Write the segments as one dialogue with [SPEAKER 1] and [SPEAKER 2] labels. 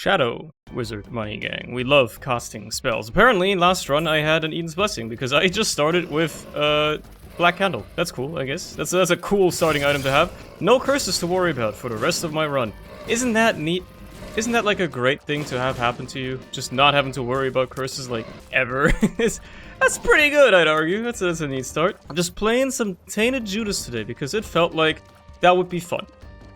[SPEAKER 1] Shadow Wizard Money Gang. We love casting spells. Apparently, last run I had an Eden's Blessing because I just started with Black Candle. That's cool, I guess. That's a cool starting item to have. No curses to worry about for the rest of my run. Isn't that neat? Isn't that like a great thing to have happen to you? Just not having to worry about curses like ever. That's pretty good, I'd argue. That's a neat start. I'm just playing some Tainted Judas today because it felt like that would be fun.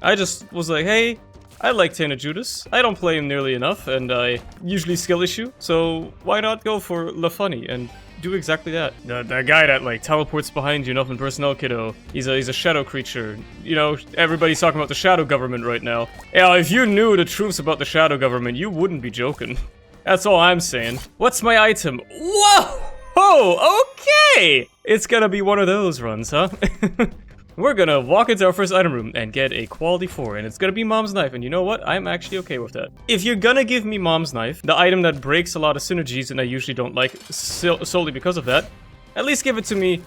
[SPEAKER 1] I just was like, hey, I like Tainted Judas. I don't play him nearly enough, and I usually skill issue, so why not go for the funny and do exactly that? The guy that like teleports behind you, nothing personnel, kiddo. He's a shadow creature. You know, everybody's talking about the shadow government right now. Yeah, if you knew the truths about the shadow government, you wouldn't be joking. That's all I'm saying. What's my item? Whoa! Oh, okay! It's gonna be one of those runs, huh? We're gonna walk into our first item room and get a quality 4, and it's gonna be Mom's Knife, and you know what? I'm actually okay with that. If you're gonna give me Mom's Knife, the item that breaks a lot of synergies and I usually don't like solely because of that, at least give it to me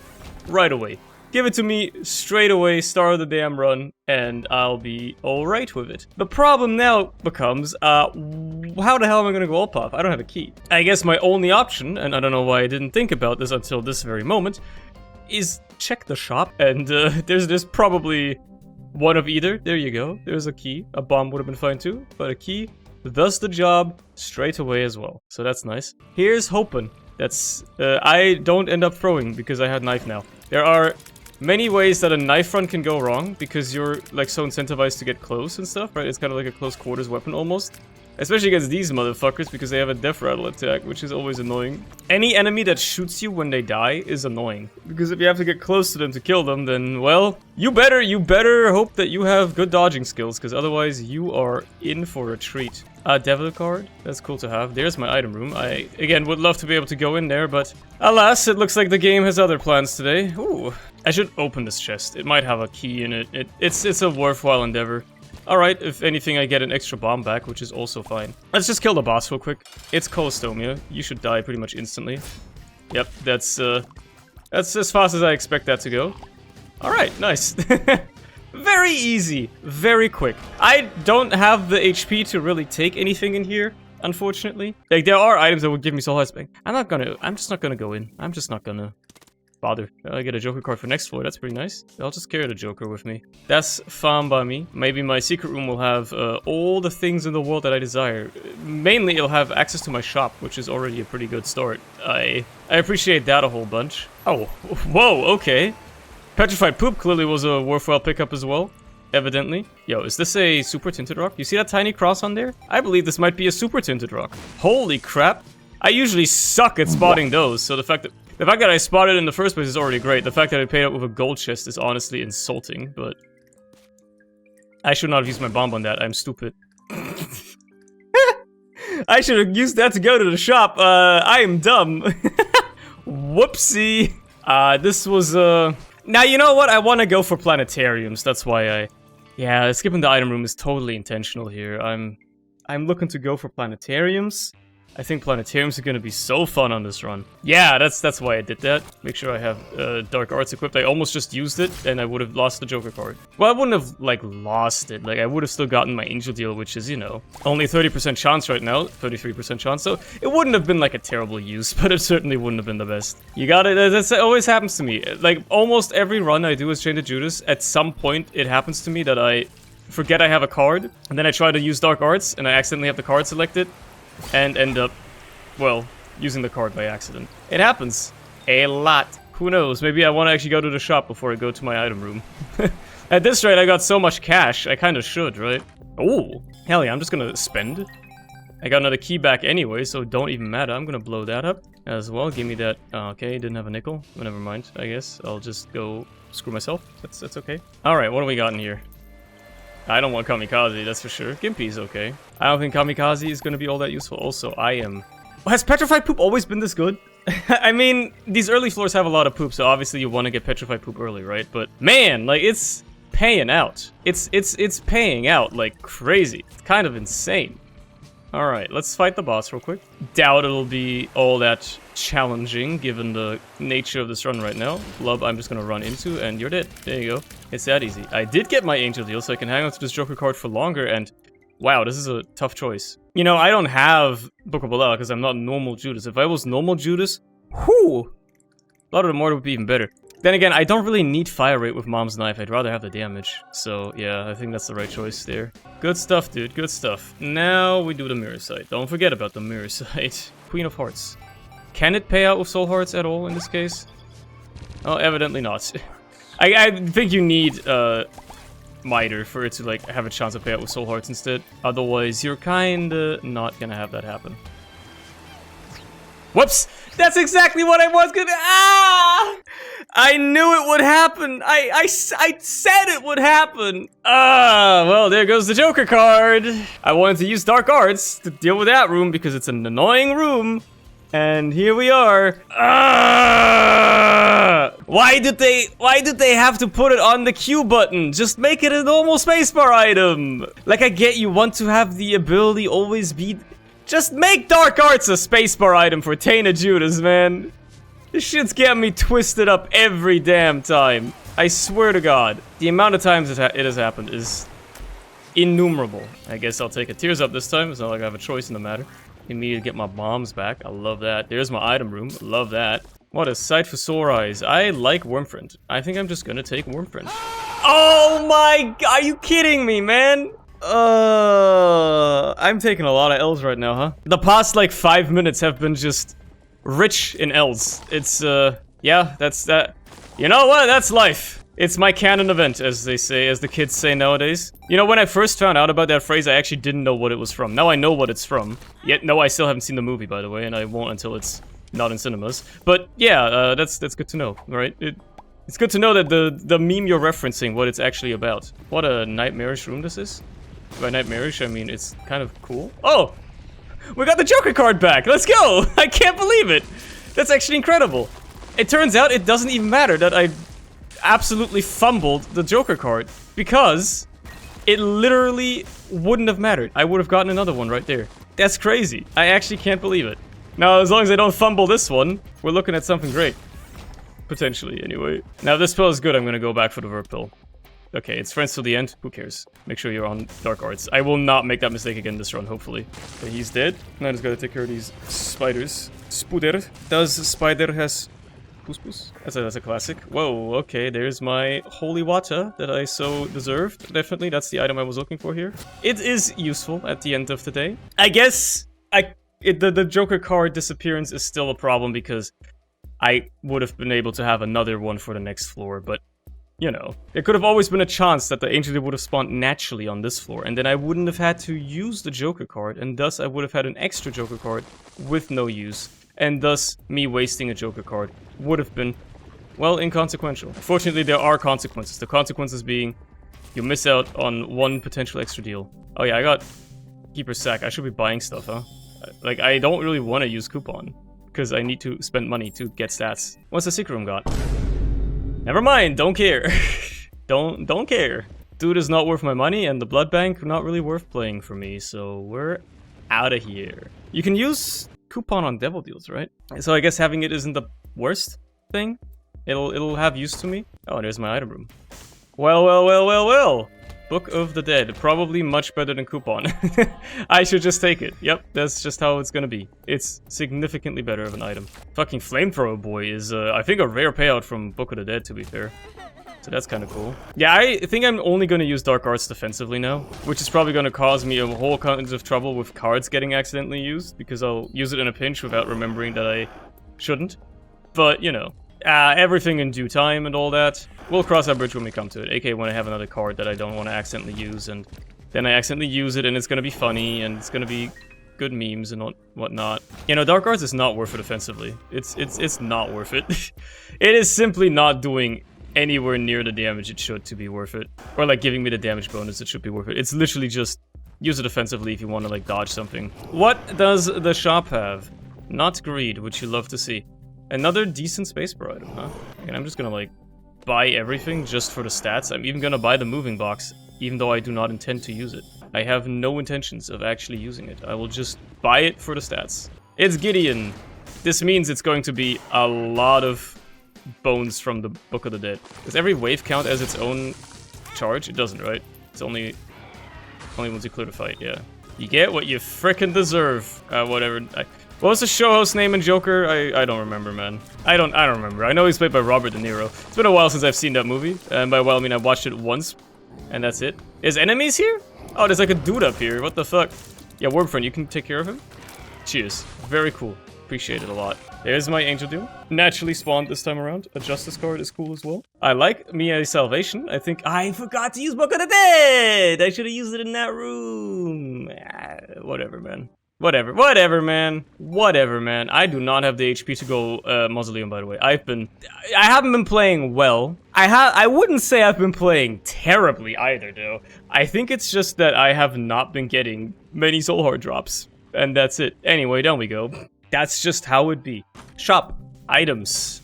[SPEAKER 1] right away. Give it to me straight away, start of the damn run, and I'll be alright with it. The problem now becomes, how the hell am I gonna go up off? I don't have a key. I guess my only option, and I don't know why I didn't think about this until this very moment, is check the shop, and there's probably one of either. There you go. There's a key. A bomb would have been fine too, but a key does the job straight away as well. So that's nice. Here's hoping that's I don't end up throwing because I had knife now. There are many ways that a knife run can go wrong because you're like so incentivized to get close and stuff, right? It's kind of like a close quarters weapon almost. Especially against these motherfuckers because they have a death rattle attack, which is always annoying. Any enemy that shoots you when they die is annoying. Because if you have to get close to them to kill them, then, well, you better hope that you have good dodging skills, because otherwise you are in for a treat. Devil card, that's cool to have. There's my item room. I, again, would love to be able to go in there, but alas, it looks like the game has other plans today. Ooh, I should open this chest. It might have a key in it. It's a worthwhile endeavor. Alright, if anything, I get an extra bomb back, which is also fine. Let's just kill the boss real quick. It's Colostomia. You should die pretty much instantly. Yep, that's as fast as I expect that to go. Alright, nice. Very easy. Very quick. I don't have the HP to really take anything in here, unfortunately. Like, there are items that would give me soul health. I'm just not gonna go in. I'm just not gonna bother. I get a Joker card for next floor. That's pretty nice. I'll just carry the Joker with me. That's fine by me. Maybe my secret room will have all the things in the world that I desire. Mainly, it'll have access to my shop, which is already a pretty good start. I appreciate that a whole bunch. Oh, whoa, okay. Petrified Poop clearly was a worthwhile pickup as well. Evidently. Yo, is this a super tinted rock? You see that tiny cross on there? I believe this might be a super tinted rock. Holy crap. I usually suck at spotting those, so the fact that I spotted it in the first place is already great. The fact that I paid up with a gold chest is honestly insulting, but I should not have used my bomb on that. I'm stupid. I should have used that to go to the shop. I am dumb. Whoopsie. This was, Now, you know what? I want to go for planetariums. That's why yeah, skipping the item room is totally intentional here. I'm looking to go for planetariums. I think planetariums are gonna be so fun on this run. Yeah, that's why I did that. Make sure I have Dark Arts equipped. I almost just used it, and I would have lost the Joker card. Well, I wouldn't have, like, lost it. Like, I would have still gotten my Angel Deal, which is, you know, only 30% chance right now. 33% chance, so it wouldn't have been, like, a terrible use, but it certainly wouldn't have been the best. You got it? That always happens to me. Like, almost every run I do as Tainted Judas, at some point, it happens to me that I forget I have a card, and then I try to use Dark Arts, and I accidentally have the card selected, and end up, well, using the card by accident. It happens. A lot. Who knows? Maybe I want to actually go to the shop before I go to my item room. At this rate, I got so much cash, I kind of should, right? Oh, hell yeah, I'm just gonna spend. I got another key back anyway, so don't even matter. I'm gonna blow that up as well. Give me that. Okay, didn't have a nickel. Well, never mind, I guess. I'll just go screw myself. That's okay. Alright, what do we got in here? I don't want Kamikaze, that's for sure. Gimpy's okay. I don't think Kamikaze is gonna be all that useful. Also, I am... Has Petrified Poop always been this good? I mean, these early floors have a lot of poop, so obviously you want to get Petrified Poop early, right? But man, like, it's paying out. It's paying out like crazy. It's kind of insane. Alright, let's fight the boss real quick. Doubt it'll be all that challenging, given the nature of this run right now. Lub, I'm just gonna run into, and you're dead. There you go. It's that easy. I did get my Angel Deal, so I can hang on to this Joker card for longer, and wow, this is a tough choice. You know, I don't have Book of Belial because I'm not normal Judas. If I was normal Judas, whoo! A lot of the Martyr would be even better. Then again, I don't really need fire rate with Mom's Knife. I'd rather have the damage. So, yeah, I think that's the right choice there. Good stuff, dude. Good stuff. Now we do the mirror sight. Don't forget about the mirror sight. Queen of Hearts. Can it pay out with Soul Hearts at all in this case? Oh, evidently not. I think you need Martyr for it to like have a chance to pay out with Soul Hearts instead. Otherwise, you're kinda not gonna have that happen. Whoops! That's exactly what I was gonna. Ah! I knew it would happen. I said it would happen. Well, there goes the Joker card. I wanted to use Dark Arts to deal with that room because it's an annoying room. And here we are. Why did they have to put it on the Q button? Just make it a normal spacebar item. Like, I get you want to have the ability always be. Just make Dark Arts a spacebar item for Tainted Judas, man. This shit's getting me twisted up every damn time. I swear to God. The amount of times it has happened is innumerable. I guess I'll take a Tears Up this time. It's not like I have a choice in the matter. Immediately get my bombs back. I love that. There's my item room. Love that. What a sight for sore eyes. I like Wormfriend. I think I'm just gonna take Wormfriend. Oh my God, are you kidding me, man? I'm taking a lot of L's right now, huh? The past, like, 5 minutes have been just rich in L's. It's, yeah, that's that. You know what? That's life. It's my canon event, as they say, as the kids say nowadays. You know, when I first found out about that phrase, I actually didn't know what it was from. Now I know what it's from. Yet, no, I still haven't seen the movie, by the way, and I won't until it's not in cinemas. But, yeah, that's good to know, right? It's good to know that the meme you're referencing, what it's actually about. What a nightmarish room this is. By nightmarish, I mean it's kind of cool. Oh! We got the Joker card back! Let's go! I can't believe it! That's actually incredible. It turns out it doesn't even matter that I absolutely fumbled the Joker card, because it literally wouldn't have mattered. I would have gotten another one right there. That's crazy. I actually can't believe it. Now, as long as I don't fumble this one, we're looking at something great. Potentially, anyway. Now, if this spell is good, I'm gonna go back for the Verb Pill. Okay, it's friends till the end. Who cares? Make sure you're on Dark Arts. I will not make that mistake again this run, hopefully. Okay, he's dead. Now I just gotta take care of these spiders. Spuder. Does Spider has Pus? That's a classic. Whoa, okay, there's my holy water that I so deserved. Definitely, that's the item I was looking for here. It is useful at the end of the day. I guess the Joker card disappearance is still a problem because I would have been able to have another one for the next floor, but you know, there could have always been a chance that the Angel would have spawned naturally on this floor, and then I wouldn't have had to use the Joker card, and thus I would have had an extra Joker card with no use, and thus me wasting a Joker card would have been, well, inconsequential. Fortunately, there are consequences. The consequences being, you miss out on one potential extra deal. Oh yeah, I got Keeper's Sack. I should be buying stuff, huh? Like, I don't really want to use Coupon, because I need to spend money to get stats. What's the secret room got? Never mind, don't care. don't care. Dude is not worth my money, and the blood bank not really worth playing for me, so we're out of here. You can use Coupon on Devil Deals, right? So I guess having it isn't the worst thing. It'll have use to me. Oh, there's my item room. Well. Book of the Dead. Probably much better than Coupon. I should just take it. Yep, that's just how it's gonna be. It's significantly better of an item. Fucking Flamethrower Boy is, I think, a rare payout from Book of the Dead, to be fair. So that's kind of cool. Yeah, I think I'm only gonna use Dark Arts defensively now, which is probably gonna cause me a whole kinds of trouble with cards getting accidentally used, because I'll use it in a pinch without remembering that I shouldn't. But, you know, everything in due time and all that. We'll cross that bridge when we come to it, aka when I have another card that I don't want to accidentally use, and then I accidentally use it, and it's gonna be funny, and it's gonna be good memes and whatnot. You know, Dark Arts is not worth it offensively. It's not worth it. It is simply not doing anywhere near the damage it should to be worth it. Or, like, giving me the damage bonus it should be worth it. It's literally just use it offensively if you want to, like, dodge something. What does the shop have? Not greed, which you love to see. Another decent spacebar item, huh? And I'm just gonna, like, buy everything just for the stats. I'm even gonna buy the moving box, even though I do not intend to use it. I have no intentions of actually using it. I will just buy it for the stats. It's Gideon. This means it's going to be a lot of bones from the Book of the Dead. Does every wave count as its own charge? It doesn't, right? It's only once you clear the fight, yeah. You get what you frickin' deserve. Whatever. What was the show host name in Joker? I don't remember, man. I don't remember. I know he's played by Robert De Niro. It's been a while since I've seen that movie. And by while, I mean I watched it once. And that's it. Is enemies here? Oh, there's like a dude up here. What the fuck? Yeah, Wormfriend, you can take care of him? Cheers. Very cool. Appreciate it a lot. There's my Angel Doom. Naturally spawned this time around. A Justice card is cool as well. I like Mia's Salvation. I think I forgot to use Book of the Dead! I should have used it in that room. Whatever, man. Whatever, man. Whatever, man. I do not have the HP to go Mausoleum, by the way. I haven't been playing well. I wouldn't say I've been playing terribly either, though. I think it's just that I have not been getting many Soul Heart drops. And that's it. Anyway, down we go. That's just how it be. Shop. Items.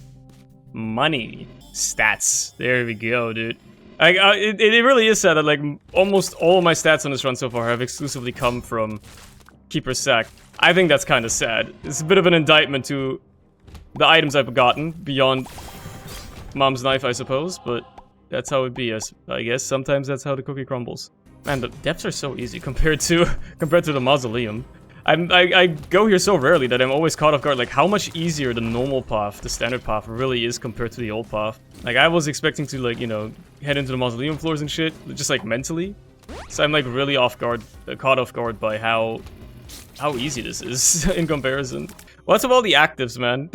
[SPEAKER 1] Money. Stats. There we go, dude. It really is sad that, like, almost all of my stats on this run so far have exclusively come from Keeper's Sack. I think that's kind of sad. It's a bit of an indictment to the items I've gotten, beyond Mom's Knife, I suppose, but that's how it be, I guess. Sometimes that's how the cookie crumbles. Man, the depths are so easy compared to the Mausoleum. I go here so rarely that I'm always caught off guard, like how much easier the normal path, the standard path, really is compared to the old path. Like, I was expecting to, like, you know, head into the Mausoleum floors and shit, just like mentally. So I'm like really caught off guard by how easy this is in comparison. What's with all the actives, man?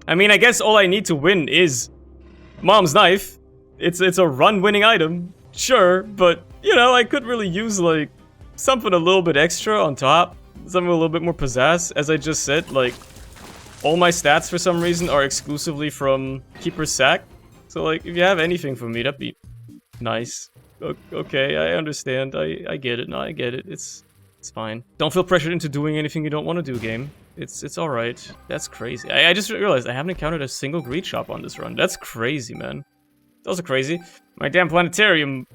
[SPEAKER 1] I mean, I guess all I need to win is Mom's Knife. It's a run-winning item, sure, but, you know, I could really use, like, something a little bit extra on top. Something a little bit more pizzazz. As I just said, like, all my stats for some reason are exclusively from Keeper's Sack. So, like, if you have anything for me, that'd be nice. Okay, I understand. I get it. No, I get it. It's fine. Don't feel pressured into doing anything you don't want to do, game. It's alright. That's crazy. I just realized I haven't encountered a single greed shop on this run. That's crazy, man. That's also crazy. My damn planetarium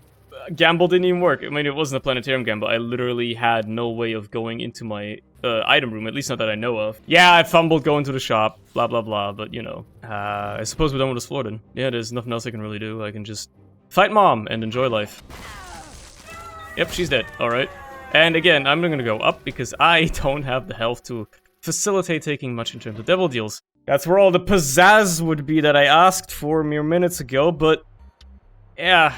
[SPEAKER 1] gamble didn't even work. I mean, it wasn't a planetarium gamble. I literally had no way of going into my item room, at least not that I know of. Yeah, I fumbled going to the shop, blah, blah, blah, but, you know. I suppose we're done with this floor then. Yeah, there's nothing else I can really do. I can just fight Mom and enjoy life. Yep, she's dead. Alright. And again, I'm gonna go up because I don't have the health to facilitate taking much in terms of devil deals. That's where all the pizzazz would be that I asked for mere minutes ago, but yeah,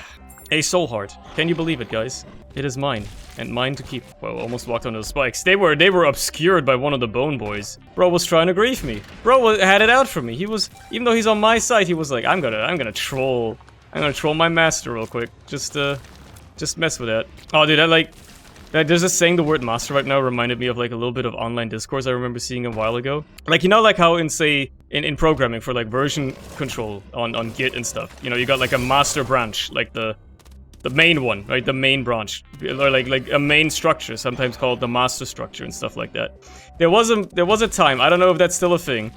[SPEAKER 1] a soul heart. Can you believe it, guys? It is mine, and mine to keep. Whoa, almost walked on those spikes. They were obscured by one of the bone boys. Bro was trying to grief me. Bro had it out for me. He was, even though he's on my side, he was like, I'm gonna troll my master real quick. Just mess with that. Oh, dude, there's a saying the word master right now reminded me of like a little bit of online Discourse I remember seeing a while ago. Like, you know, like how in programming for like version control on Git and stuff, you know, you got like a master branch, like the main one, right? The main branch, or like a main structure, sometimes called the master structure and stuff like that. There was a time, I don't know if that's still a thing,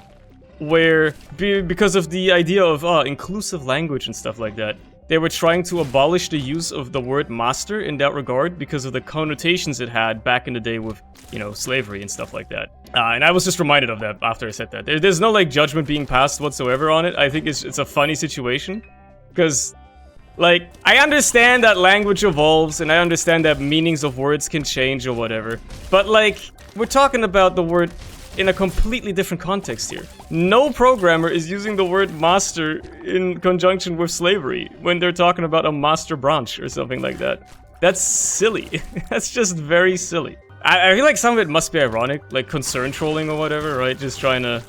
[SPEAKER 1] where because of the idea of inclusive language and stuff like that, they were trying to abolish the use of the word master in that regard because of the connotations it had back in the day with, you know, slavery and stuff like that. And I was just reminded of that after I said that. There's no, like, judgment being passed whatsoever on it. I think it's a funny situation. Because, like, I understand that language evolves, and I understand that meanings of words can change or whatever. But, like, we're talking about the word in a completely different context here. No programmer is using the word master in conjunction with slavery when they're talking about a master branch or something like that. That's silly. That's just very silly. I feel like some of it must be ironic, like concern trolling or whatever, right? Just trying to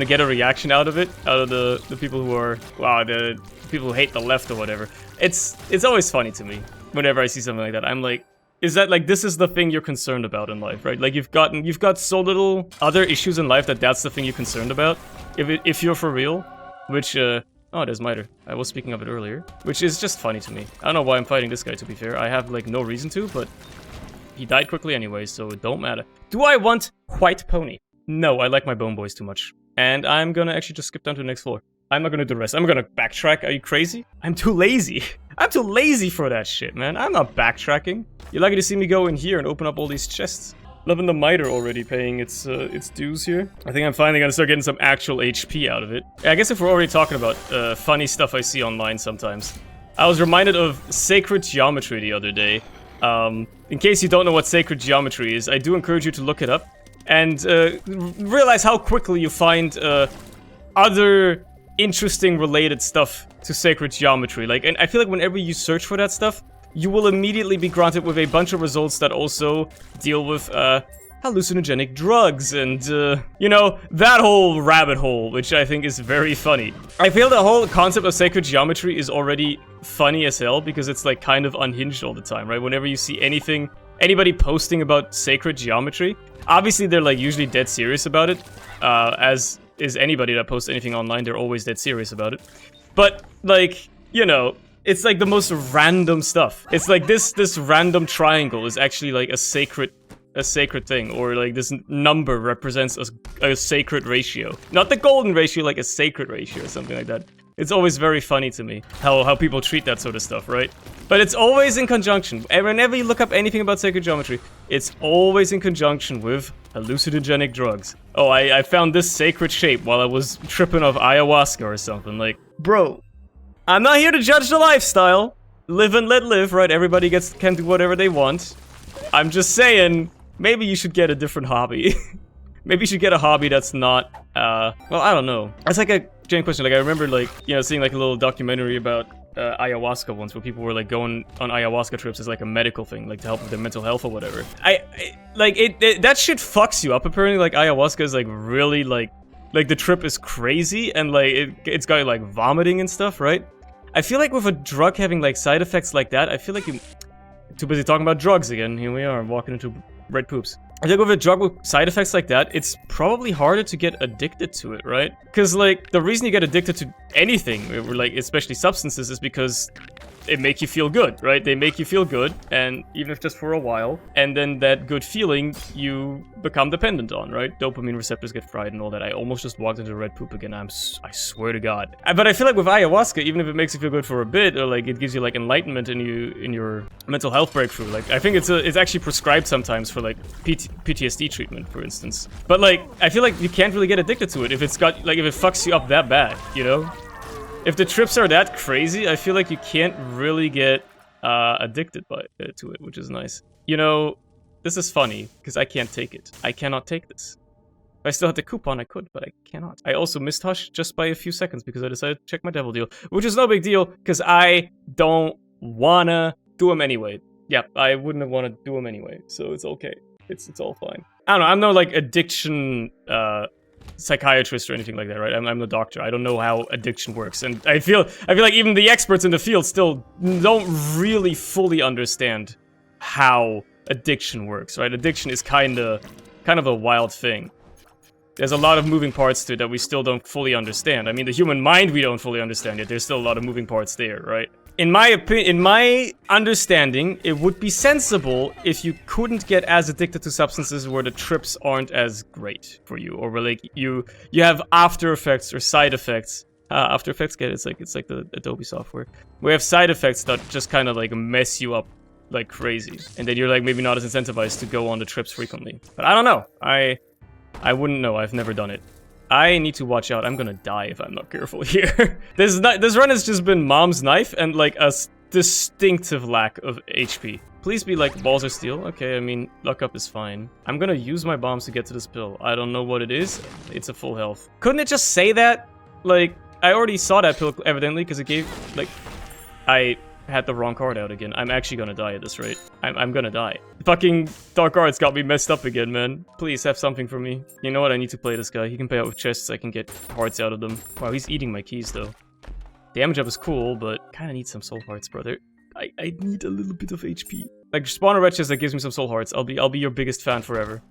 [SPEAKER 1] get a reaction out of it, out of the people who are, the people who hate the left or whatever. It's always funny to me whenever I see something like that. I'm like, is that, like, this is the thing you're concerned about in life, right? Like, you've got so little other issues in life that's the thing you're concerned about, if you're for real, which, oh, there's Martyr. I was speaking of it earlier, which is just funny to me. I don't know why I'm fighting this guy, to be fair. I have, like, no reason to, but he died quickly anyway, so it don't matter. Do I want White Pony? No, I like my bone boys too much. And I'm gonna actually just skip down to the next floor. I'm not gonna do the rest. I'm gonna backtrack. Are you crazy? I'm too lazy. I'm too lazy for that shit, man. I'm not backtracking. You're lucky to see me go in here and open up all these chests. Loving the Martyr already paying its dues here. I think I'm finally gonna start getting some actual HP out of it. I guess if we're already talking about funny stuff I see online sometimes. I was reminded of Sacred Geometry the other day. In case you don't know what sacred geometry is, I do encourage you to look it up and realize how quickly you find other interesting related stuff to sacred geometry. Like, and I feel like whenever you search for that stuff, you will immediately be granted with a bunch of results that also deal with hallucinogenic drugs and, you know, that whole rabbit hole, which I think is very funny. I feel the whole concept of sacred geometry is already funny as hell because it's, like, kind of unhinged all the time, right? Whenever you see anybody posting about sacred geometry, obviously they're, like, usually dead serious about it, as is anybody that posts anything online, they're always dead serious about it. But, like, you know, it's, like, the most random stuff. It's, like, this random triangle is actually, like, a sacred thing, or like this number represents a sacred ratio. Not the golden ratio, like a sacred ratio or something like that. It's always very funny to me how people treat that sort of stuff, right? But it's always in conjunction. And whenever you look up anything about sacred geometry, it's always in conjunction with hallucinogenic drugs. Oh, I found this sacred shape while I was tripping off ayahuasca or something. Like, bro, I'm not here to judge the lifestyle. Live and let live, right? Everybody can do whatever they want. I'm just saying, maybe you should get a different hobby. Maybe you should get a hobby that's not, well, I don't know. It's like a genuine question. Like, I remember, like, you know, seeing, like, a little documentary about ayahuasca once, where people were, like, going on ayahuasca trips as, like, a medical thing, like, to help with their mental health or whatever. That shit fucks you up, apparently. Like, ayahuasca is, like, really, like, the trip is crazy, and, like, it's got, like, vomiting and stuff, right? I feel like with a drug having, like, side effects like that, I feel like you... Too busy talking about drugs again. Here we are, walking into red poops. I think with a drug with side effects like that, it's probably harder to get addicted to it, right? Because, like, the reason you get addicted to anything, or, like, especially substances, is because it make you feel good, right? They make you feel good, and even if just for a while, and then that good feeling you become dependent on, right? Dopamine receptors get fried and all that. I almost just walked into red poop again. I swear to God. But I feel like with ayahuasca, even if it makes you feel good for a bit, or like it gives you like enlightenment in your mental health breakthrough, like I think it's actually prescribed sometimes for like PTSD treatment, for instance. But like I feel like you can't really get addicted to it if if it fucks you up that bad, you know? If the trips are that crazy, I feel like you can't really get addicted to it, which is nice. You know, this is funny, because I can't take it. I cannot take this. If I still had the coupon, I could, but I cannot. I also missed Hush just by a few seconds, because I decided to check my devil deal, which is no big deal, because I don't wanna do them anyway. Yeah, I wouldn't have wanted to do them anyway, so it's okay. It's all fine. I don't know, I'm no, like, addiction, psychiatrist or anything like that, right? I'm the doctor. I don't know how addiction works, and I feel like even the experts in the field still don't really fully understand how addiction works, right? Addiction is kind of a wild thing. There's a lot of moving parts to it that we still don't fully understand. I mean, the human mind we don't fully understand yet. There's still a lot of moving parts there, right? In my opinion, in my understanding, it would be sensible if you couldn't get as addicted to substances where the trips aren't as great for you, or where like you have after effects or side effects. After Effects, it's like the Adobe software. We have side effects that just kind of like mess you up like crazy, and then you're like maybe not as incentivized to go on the trips frequently. But I don't know. I wouldn't know. I've never done it. I need to watch out. I'm gonna die if I'm not careful here. This run has just been Mom's Knife and like a distinctive lack of HP. Please be like balls of steel. Okay, I mean, luck up is fine. I'm gonna use my bombs to get to this pill. I don't know what it is. It's a full health. Couldn't it just say that? Like, I already saw that pill evidently because it gave, like, I had the wrong card out again. I'm actually gonna die at this rate. I'm gonna die. Fucking Dark Arts got me messed up again, man. Please have something for me. You know what? I need to play this guy. He can pay out with chests. I can get hearts out of them. Wow, he's eating my keys, though. Damage up is cool, but kinda need some soul hearts, brother. I need a little bit of HP. Like, spawn a red chest that gives me some soul hearts. I'll be your biggest fan forever.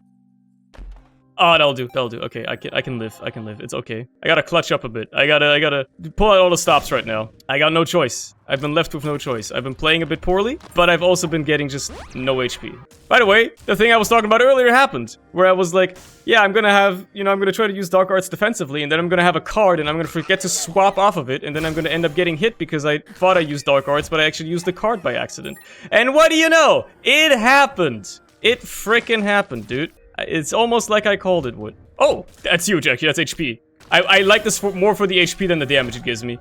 [SPEAKER 1] Oh, that'll do. Okay, I can live. It's okay. I gotta clutch up a bit. I gotta pull out all the stops right now. I got no choice. I've been left with no choice. I've been playing a bit poorly, but I've also been getting just no HP. By the way, the thing I was talking about earlier happened, where I was like, yeah, I'm gonna have, you know, I'm gonna try to use Dark Arts defensively, and then I'm gonna have a card, and I'm gonna forget to swap off of it, and then I'm gonna end up getting hit because I thought I used Dark Arts, but I actually used the card by accident. And what do you know? It happened. It frickin' happened, dude. It's almost like I called it would. Oh, that's huge, actually. That's HP. I like this more for the HP than the damage it gives me.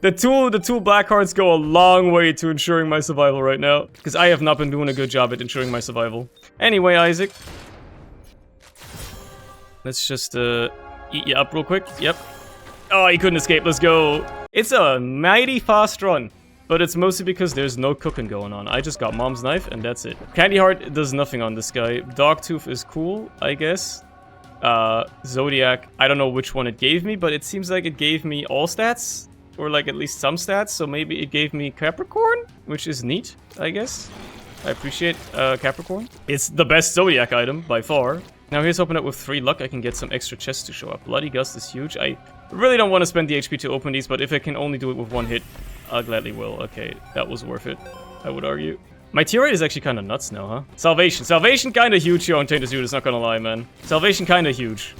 [SPEAKER 1] The two black hearts go a long way to ensuring my survival right now. Because I have not been doing a good job at ensuring my survival. Anyway, Isaac. Let's just, eat you up real quick. Yep. Oh, he couldn't escape. Let's go. It's a mighty fast run. But it's mostly because there's no cooking going on. I just got Mom's Knife, and that's it. Candy Heart does nothing on this guy. Dogtooth is cool, I guess. Zodiac, I don't know which one it gave me, but it seems like it gave me all stats. Or like at least some stats, so maybe it gave me Capricorn, which is neat, I guess. I appreciate Capricorn. It's the best Zodiac item, by far. Now here's hoping that with 3 luck I can get some extra chests to show up. Bloody Gust is huge. I really don't want to spend the HP to open these, but if I can only do it with 1 hit, I gladly will. Okay, that was worth it, I would argue. My tier rate is actually kind of nuts now, huh? Salvation. Salvation kind of huge here on Tainted Judas, not gonna lie, man. Salvation kind of huge.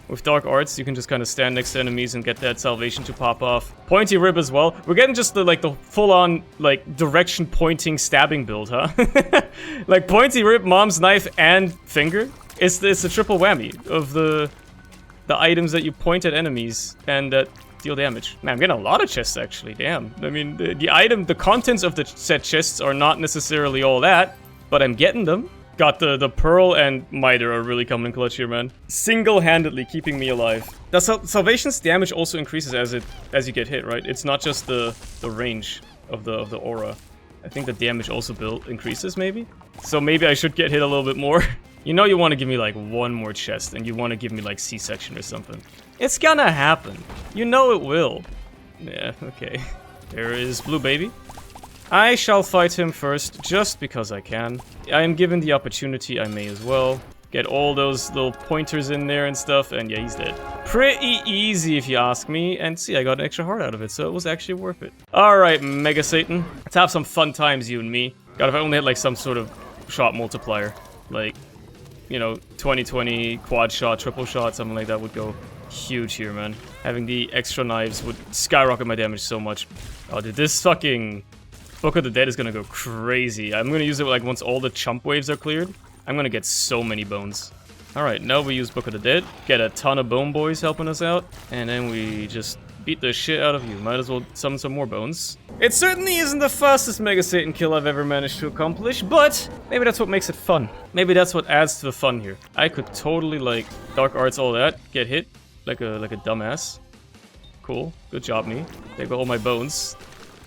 [SPEAKER 1] With Dark Arts, you can just kind of stand next to enemies and get that Salvation to pop off. Pointy Rib as well. We're getting just the, like, the full-on, like, direction-pointing stabbing build, huh? Like, Pointy Rib, Mom's Knife, and Finger. It's a triple whammy of the items that you point at enemies and that deal damage. Man, I'm getting a lot of chests, actually. Damn. I mean, the contents of the set chests are not necessarily all that, but I'm getting them. Got the Pearl and Martyr are really coming in clutch here, man. Single-handedly keeping me alive. The Salvation's damage also increases as you get hit, right? It's not just the range of the aura. I think the damage also increases, maybe? So maybe I should get hit a little bit more. You know you want to give me, like, 1 more chest, and you want to give me, like, C-section or something. It's gonna happen. You know it will. Yeah, okay. There is Blue Baby. I shall fight him first, just because I can. I am given the opportunity, I may as well. Get all those little pointers in there and stuff, and yeah, he's dead. Pretty easy, if you ask me. And see, I got an extra heart out of it, so it was actually worth it. Alright, Mega Satan. Let's have some fun times, you and me. God, if I only had, like, some sort of shot multiplier. Like, you know, 20/20, quad shot, triple shot, something like that would go huge here, man. Having the extra knives would skyrocket my damage so much. Oh, dude, this fucking Book of the Dead is gonna go crazy. I'm gonna use it, like, once all the chump waves are cleared. I'm gonna get so many bones. Alright, now we use Book of the Dead. Get a ton of bone boys helping us out. And then we just beat the shit out of you. Might as well summon some more bones. It certainly isn't the fastest Mega Satan kill I've ever managed to accomplish, but maybe that's what makes it fun. Maybe that's what adds to the fun here. I could totally, like, Dark Arts all that, get hit like a dumbass. Cool. Good job, me. There go all my bones.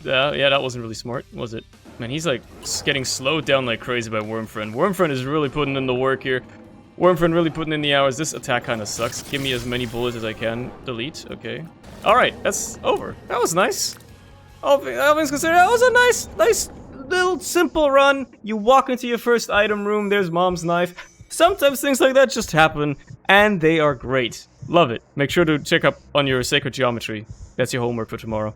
[SPEAKER 1] Yeah, that wasn't really smart, was it? Man, he's, like, getting slowed down like crazy by Wormfriend. Wormfriend is really putting in the work here. Wormfriend really putting in the hours. This attack kind of sucks. Give me as many bullets as I can. Delete. Okay. Alright, that's over. That was nice. All things considered, that was a nice little simple run. You walk into your first item room, there's Mom's Knife. Sometimes things like that just happen, and they are great. Love it. Make sure to check up on your Sacred Geometry. That's your homework for tomorrow.